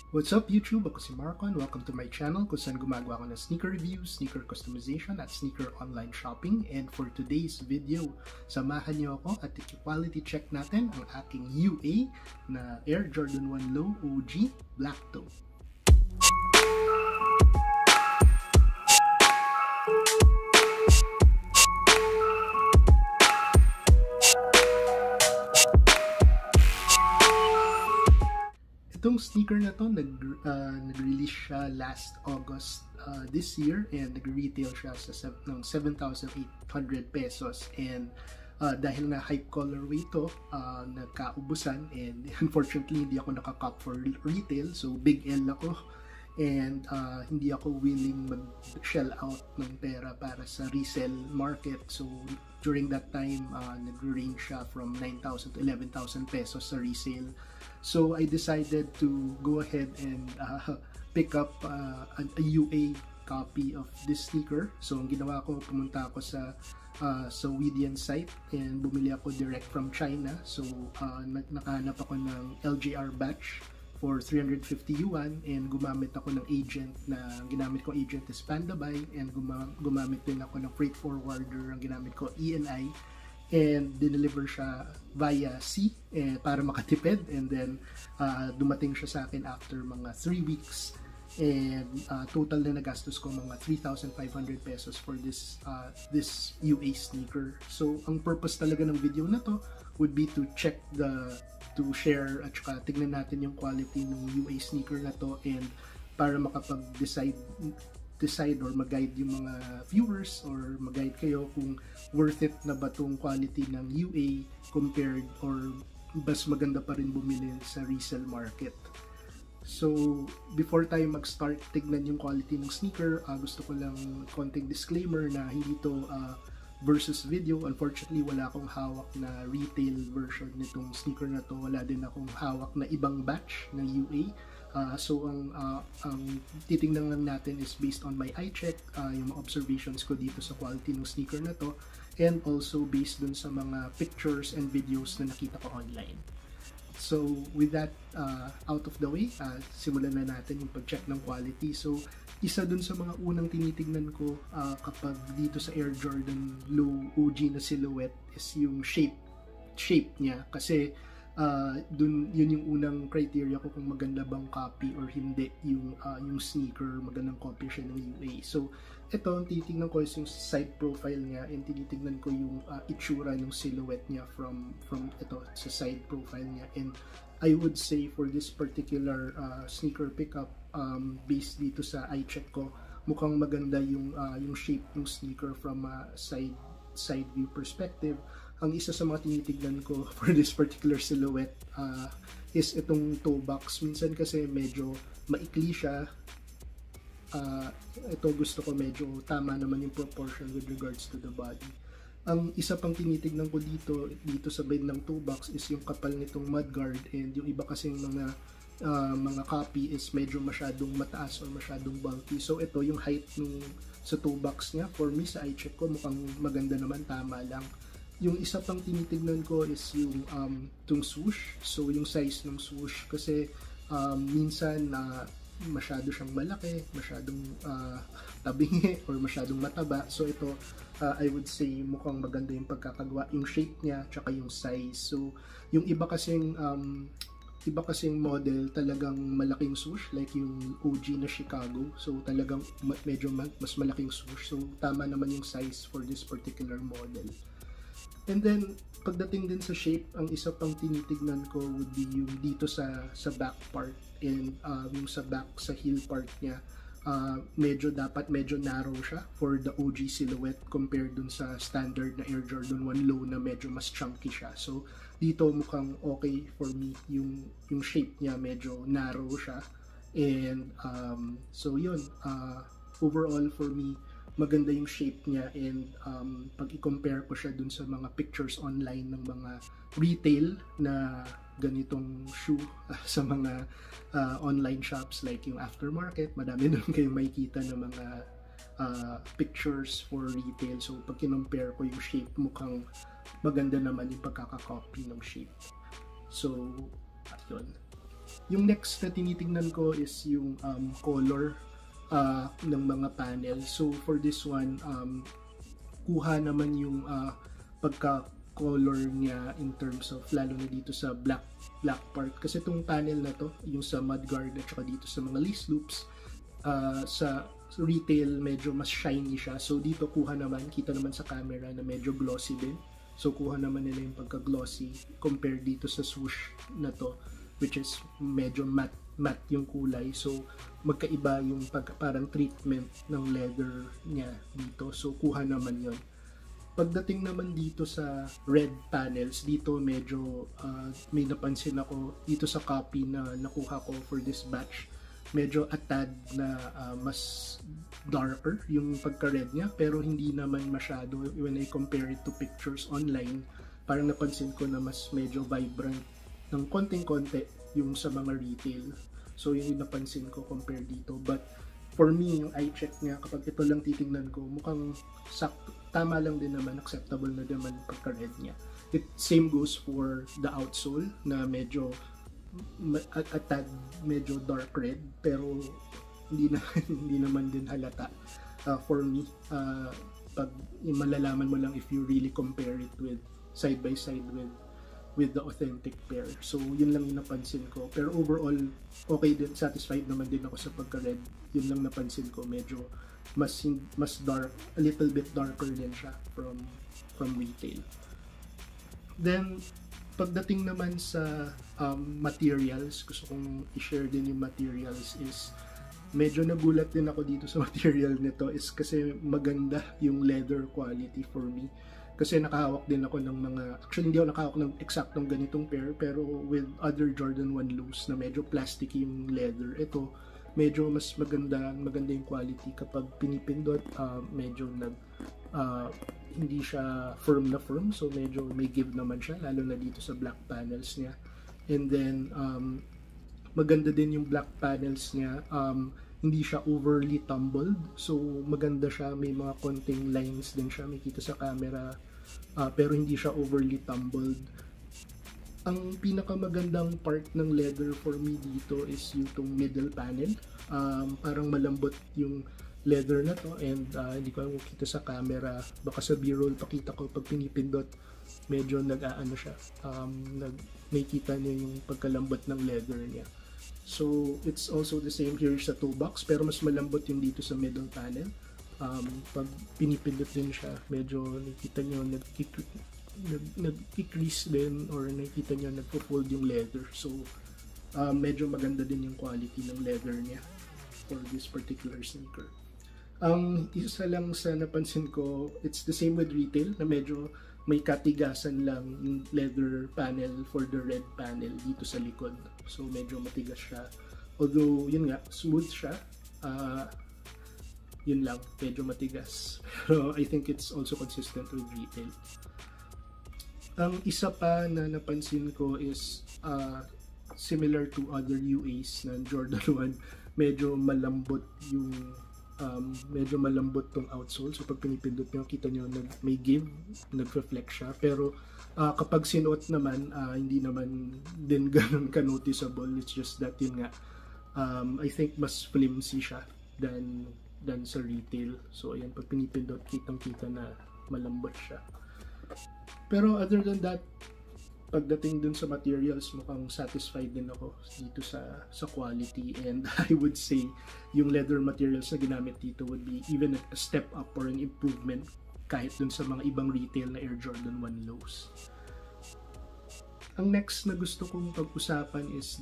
What's up YouTube? Ako si Marcon. Welcome to my channel kung saan gumagawa ako ng sneaker reviews, sneaker customization at sneaker online shopping. And for today's video, samahan niyo ako at i-quality check natin ang aking UA na Air Jordan 1 Low OG Black Toe. Itong sneaker na to, nag-release siya last August this year and nag-retail siya sa ng 7,800 pesos and dahil na hype colorway to, nagkaubusan and unfortunately hindi ako nakakop for retail, so big L ako and hindi ako willing mag-shell out ng pera para sa resale market. So during that time, nag-range siya from 9,000 to 11,000 pesos sa resale. So I decided to go ahead and pick up a UA copy of this sneaker. So ang ginawa ko, pumunta ako sa Weidian site and bumili ako direct from China. So nakahanap ako ng LJR batch for 350 yuan and gumamit ako ng agent na ginamit ko agent is Pandabuy and gumamit din ako ng freight forwarder, ang ginamit ko ENI and dineliver siya via sea para makatipid and then dumating siya sa akin after mga 3 weeks and total na nagastos ko mga 3,500 pesos for this UA sneaker. So ang purpose talaga ng video na to would be to share at saka tignan natin yung quality ng UA sneaker na to and para makapag-decide or mag-guide yung mga viewers or mag-guide kayo kung worth it na ba tong quality ng UA compared or mas maganda pa rin bumili sa resale market. So before tayo mag-start tignan yung quality ng sneaker, gusto ko lang konting disclaimer na hindi to versus video. Unfortunately, wala akong hawak na retail version nitong sneaker na to. Wala din akong hawak na ibang batch ng UA. So ang titingnan lang natin is based on my eye check, yung mga observations ko dito sa quality ng sneaker na to, and also based dun sa mga pictures and videos na nakita ko online. So with that out of the way, simulan na natin yung pag-check ng quality. So isa dun sa mga unang tinitignan ko kapag dito sa Air Jordan Low OG na silhouette is yung shape niya, kasi yun yung unang criteria ko kung maganda bang copy or hindi yung sneaker, magandang copy siya ng UA. So ito, ang titignan ko is yung side profile niya and tinitignan ko yung itsura ng silhouette niya from ito sa side profile niya. And I would say for this particular sneaker pickup, based dito sa eye check ko, mukhang maganda yung shape ng sneaker from a side view perspective. Ang isa sa mga tinitignan ko for this particular silhouette is itong toe box. Minsan kasi medyo maikli siya. Ito gusto ko medyo tama naman yung proportion with regards to the body. Ang isa pang tinitignan ko dito sa bend ng toe box is yung kapal nitong mudguard, and yung iba kasing mga copy is medyo masyadong mataas or masyadong bulky. So ito yung height sa toe box niya. For me, sa eye check ko, mukhang maganda naman, tama lang. Yung isa pang tinitignan ko is yung itong swoosh. So yung size ng swoosh, kasi minsan masyado siyang malaki, masyadong tabingi or masyadong mataba. So ito, I would say mukhang maganda yung pagkakagawa, yung shape niya, tsaka yung size. So yung iba kasing model talagang malaking swoosh, like yung OG na Chicago. So talagang medyo mas malaking swoosh. So tama naman yung size for this particular model. And then pagdating din sa shape, ang isa pang tinitignan ko would be yung dito sa back part and yung sa back, sa heel part niya. Medyo narrow siya for the OG silhouette compared dun sa standard na Air Jordan 1 Low na medyo mas chunky siya. So dito mukhang okay for me yung shape niya, medyo narrow siya. And so yun, overall for me, maganda yung shape niya, and pag i-compare ko siya dun sa mga pictures online ng mga retail na ganitong shoe sa mga online shops like yung aftermarket, madami doon kayong makikita ng mga pictures for retail. So pag kinumpare ko yung shape, mukhang maganda naman yung pagkakakopy ng shape. So yun. Yung next na tinitingnan ko is yung color ng mga panel. So for this one, kuha naman yung pagka-color niya in terms of, lalo na dito sa black part. Kasi itong panel na to, yung sa mudguard at saka dito sa mga lace loops, sa retail medyo mas shiny siya. So dito kuha naman, kita naman sa camera na medyo glossy din. So kuha naman nila yung pagka-glossy compared dito sa swoosh na to, which is medyo matte yung kulay. So magkaiba yung parang treatment ng leather niya dito. So kuha naman yon. Pagdating naman dito sa red panels, dito medyo may napansin ako dito sa copy na nakuha ko for this batch. Medyo a tad na mas darker yung pagka-red niya, pero hindi naman masyado when I compare it to pictures online. Parang napansin ko na mas medyo vibrant ng konting-konti yung sa mga retail. So yun yung napansin ko compared dito. But for me, yung eye check niya, kapag ito lang titingnan ko, mukhang sakto, tama lang din naman, acceptable na naman pagka-red niya. Same goes for the outsole na medyo at tad medyo dark red, pero hindi naman din halata for me. Pag malalaman mo lang if you really compare it with side by side with the authentic pair. So yun lang yung napansin ko, pero overall okay din, satisfied naman din ako sa pagka-red. Yun lang napansin ko, medyo mas dark, a little bit darker din siya from retail. Then pagdating naman sa materials, gusto kong i-share din yung materials, is medyo nagulat din ako dito sa material nito, is kasi maganda yung leather quality for me. Kasi nakahawak din ako ng mga, actually hindi ako nakahawak ng eksaktong ganitong pair, pero with other Jordan 1 lows na medyo plastic yung leather, ito medyo mas maganda yung quality kapag pinipindot. Medyo hindi siya firm na firm, so medyo may give naman siya, lalo na dito sa black panels niya. And then maganda din yung black panels niya, hindi siya overly tumbled, so maganda siya, may mga konting lines din siya, makita sa camera, pero hindi siya overly tumbled. Ang pinakamagandang part ng leather for me dito is yung middle panel. Parang malambot yung leather na to, and hindi ko alam kung kita sa camera, baka sa b-roll pakita ko, pag pinipindot medyo nag-aano siya, may kita niyo yung pagkalambot ng leather niya. So it's also the same here sa toe box, pero mas malambot yung dito sa middle panel. Pag pinipindot din siya, medyo nakita niyo nag-crease din, or nakita niyo nagpo-fold yung leather. So medyo maganda din yung quality ng leather niya for this particular sneaker. Ang isa lang sa napansin ko, it's the same with retail, na medyo may katigasan lang yung leather panel for the red panel dito sa likod. So medyo matigas siya. Although yun nga, smooth siya. Yun lang, medyo matigas. Pero I think it's also consistent with retail. Ang isa pa na napansin ko is similar to other UAs na Jordan 1, medyo malambot yung tong outsole. So pag pinipindot nyo, kita nyo may give, nag-reflect siya. Pero kapag sinuot naman, hindi naman din ganun ka-noticeable. It's just that yun nga, I think mas flimsy siya than sa retail. So ayan, pag pinipindot, kitang-kita na malambot siya. Pero other than that, pagdating dun sa materials, mukhang satisfied din ako dito sa quality, and I would say yung leather materials na ginamit dito would be even a step up or an improvement kahit dun sa mga ibang retail na Air Jordan 1 lows. Ang next na gusto kong pag-usapan is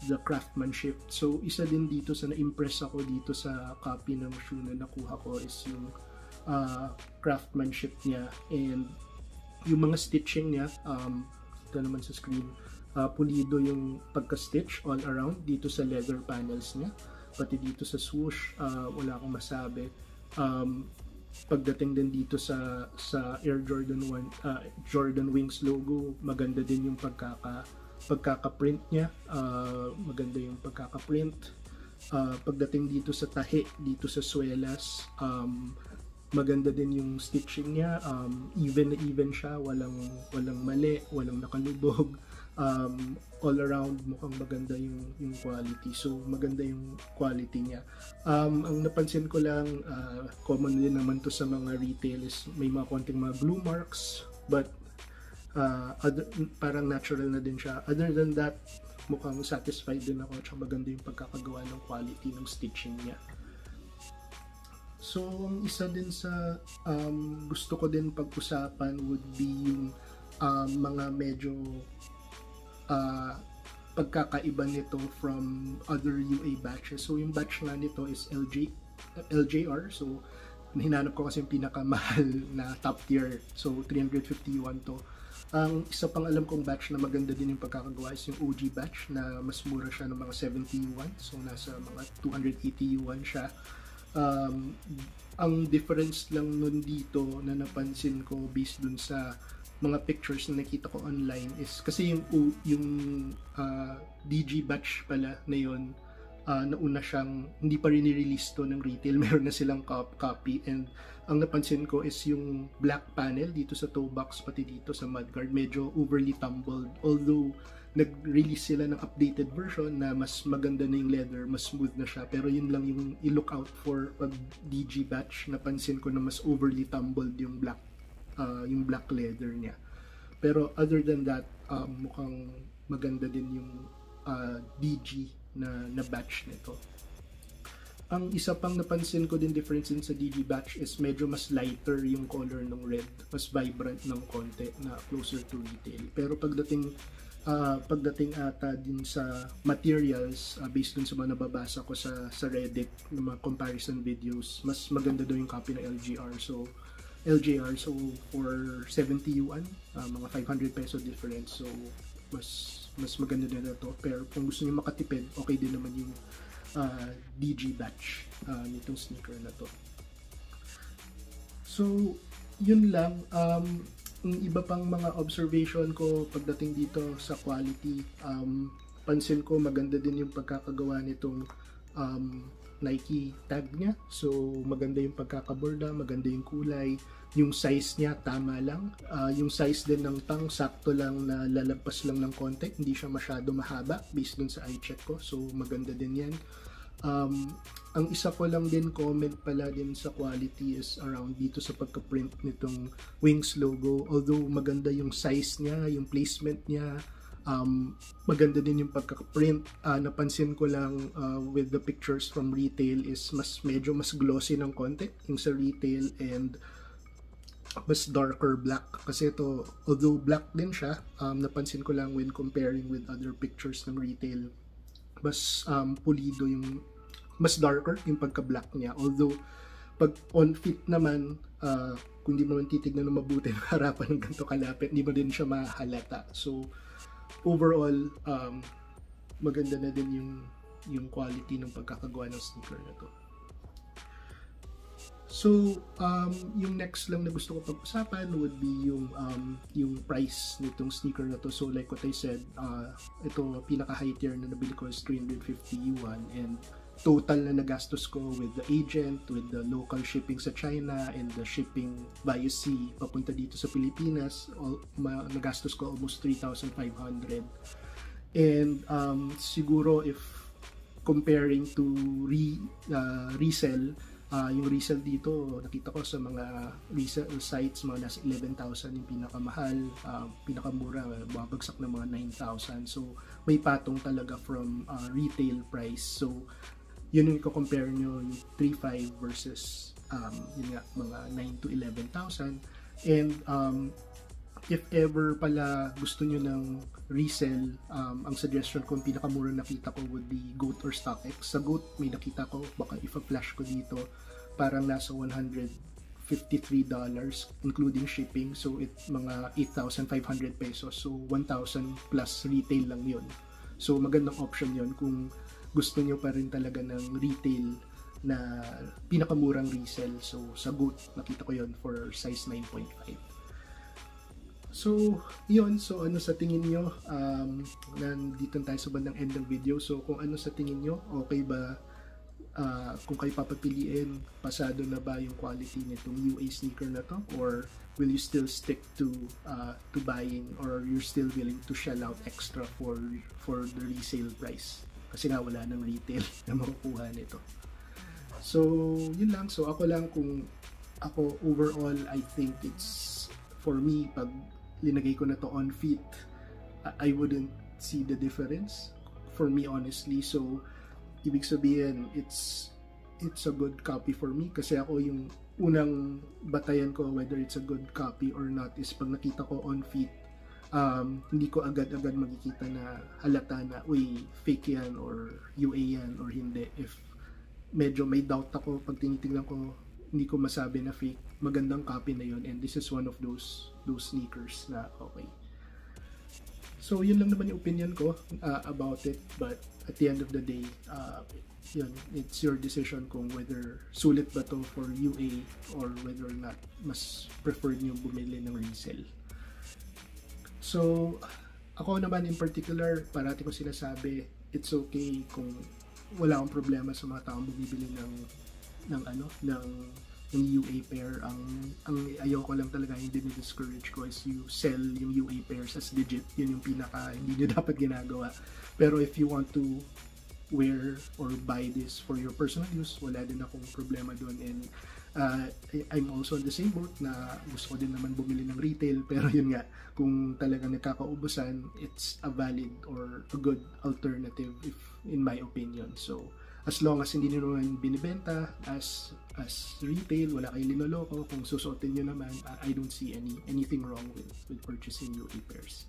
the craftsmanship. So isa din dito sa na-impress ako dito sa copy ng shoe na nakuha ko is yung craftsmanship niya, and yung mga stitching niya, ito naman sa screen, pulido yung pagka-stitch all around dito sa leather panels niya, pati dito sa swoosh, wala akong masabi. Pagdating din dito sa Air Jordan 1 Jordan Wings logo, maganda din yung pagkaka-print niya, maganda yung pagkaka-print. Pagdating dito sa tahi, dito sa swelas, maganda din yung stitching niya, even na even siya, walang mali, walang nakalubog. all around mukhang maganda yung quality. So maganda yung quality niya. Ang napansin ko lang, common din naman to sa mga retail, is may mga konting mga blue marks, but parang natural na din siya. Other than that, mukhang satisfied din ako, at maganda yung pagkakagawa ng quality ng stitching niya. So, ang isa din sa gusto ko din pag-usapan would be yung mga medyo pagkakaiba nito from other UA batches. So, yung batch nga nito is LJR. So, hinanap ko kasi yung pinakamahal na top tier. So, 351 to. Ang isa pang alam kong batch na maganda din yung pagkakagawa is yung OG batch na mas mura siya ng mga 70 yuan. So, nasa mga 280 yuan siya. Ang difference lang nun dito na napansin ko based dun sa mga pictures na nakita ko online is kasi yung DG batch pala na yun, nauna siyang hindi pa rin i-release to ng retail, meron na silang copy, and ang napansin ko is yung black panel dito sa toe box pati dito sa mudguard medyo overly tumbled, although nag-release sila ng updated version na mas maganda na yung leather, mas smooth na siya. Pero yun lang yung i-look out for pag DG batch. Napansin ko na mas overly tumbled yung black leather niya. Pero other than that, mukhang maganda din yung DG na batch nito. Ang isa pang napansin ko din difference din sa DG batch is medyo mas lighter yung color ng red. Mas vibrant ng konti na closer to retail. Pero pagdating ata din sa materials, based dun sa mga nababasa ko sa Reddit ng mga comparison videos, mas maganda daw yung copy ng LJR. So for 70 yuan, mga 500 peso difference. So mas maganda din na to. Pero kung gusto niyo makatipid, okay din naman yung DG batch nitong sneaker na to. So yun lang. Yung iba pang mga observation ko pagdating dito sa quality, pansin ko maganda din yung pagkakagawa nitong Nike tag niya. So maganda yung pagkakaborda, maganda yung kulay, yung size niya tama lang, yung size din ng tang sakto lang na lalagpas lang ng konti, hindi siya masyado mahaba based dun sa eye check ko. So maganda din yan. Ang isa ko lang din comment pala din sa quality is around dito sa pagka-print nitong Wings logo. Although maganda yung size niya, yung placement niya, maganda din yung pagka-print. Napansin ko lang with the pictures from retail is medyo mas glossy ng konti yung sa retail, and mas darker black. Kasi ito, although black din siya, napansin ko lang when comparing with other pictures ng retail, mas pulido yung, mas darker yung pagka-black niya. Although pag on fit naman, kung di mo naman titignan ng mabuti ng harapan ng ganito kalapit, di mo din siya mahalata. So overall, maganda na din yung quality ng pagkakagawa ng sneaker na to. So yung next lang na gusto ko pag-usapan would be yung price nitong sneaker na to. So like what I said, ito pinaka high tier na nabili ko is 350 yuan, and total na nagastos ko with the agent, with the local shipping sa China, and the shipping via sea papunta dito sa Pilipinas, nagastos ko almost 3,500. And siguro if comparing to resell, yung resell dito, nakita ko sa mga resell sites, mga nasa 11,000 yung pinakamahal, pinakamura, babagsak na mga 9,000. So may patong talaga from retail price. So yun yung i-compare nyo, yung 3,500 versus yun nga, mga 9 to 11,000. And if ever pala gusto nyo ng resell, ang suggestion ko, pinakamura nakita ko would be GOAT or StockX. Sa GOAT may nakita ko, baka ipa-flash ko dito, parang nasa $153 including shipping. So it's mga 8,500 pesos. So 1,000 plus retail lang yun. So magandang option yun kung gusto nyo pa rin talaga ng retail na pinakamurang resell. So sa GOAT nakita ko yun for size 9.5. So yun, so ano sa tingin nyo? Nandito tayo sa bandang end ng video. So kung ano sa tingin nyo, okay ba kung kayo papapiliin, pasado na ba yung quality nitong UA sneaker na to, or will you still stick to buying, or you're still willing to shell out extra for the resale price kasi nga wala ng retail na makukuha nito. So yun lang. So ako overall, I think it's, for me, pag linagay ko na to on feet, I wouldn't see the difference for me, honestly. So ibig sabihin, it's a good copy for me kasi ako yung unang batayan ko whether it's a good copy or not is pag nakita ko on feet, hindi ko agad-agad makikita na halata na, uy, fake yan or UA yan or hindi. If medyo may doubt ako, pag tinitingnan ko, hindi ko masabi na fake, magandang copy na yun, and this is one of those sneakers na okay. So yun lang naman yung opinion ko about it, but at the end of the day, yun, it's your decision kung whether sulit ba to for UA or whether or not mas preferred nyo bumili ng resale. So ako naman in particular, parati ko sinasabi, it's okay kung wala akong problema sa mga taong bumibili ng UA pair. Ang ayaw ko lang talaga, yung dinidiscourage ko, is you sell yung UA pairs as legit. Yun yung pinaka hindi nyo dapat ginagawa. Pero if you want to wear or buy this for your personal use, wala din akong problema doon. And I'm also on the same boat na gusto ko din naman bumili ng retail, pero yun nga, kung talagang nagkakaubusan, it's a valid or a good alternative, if in my opinion. So as long as hindi nyo naman binibenta as retail, wala kayo linoloko, kung susuotin nyo naman, I don't see anything wrong with purchasing UA pairs.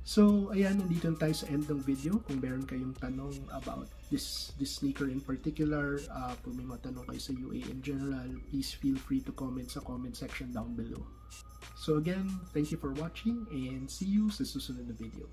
So ayan, nandito tayo sa end ng video. Kung meron kayong tanong about this sneaker in particular, kung may mga tanong kayo sa UA in general, please feel free to comment sa comment section down below. So again, thank you for watching and see you sa susunod na video.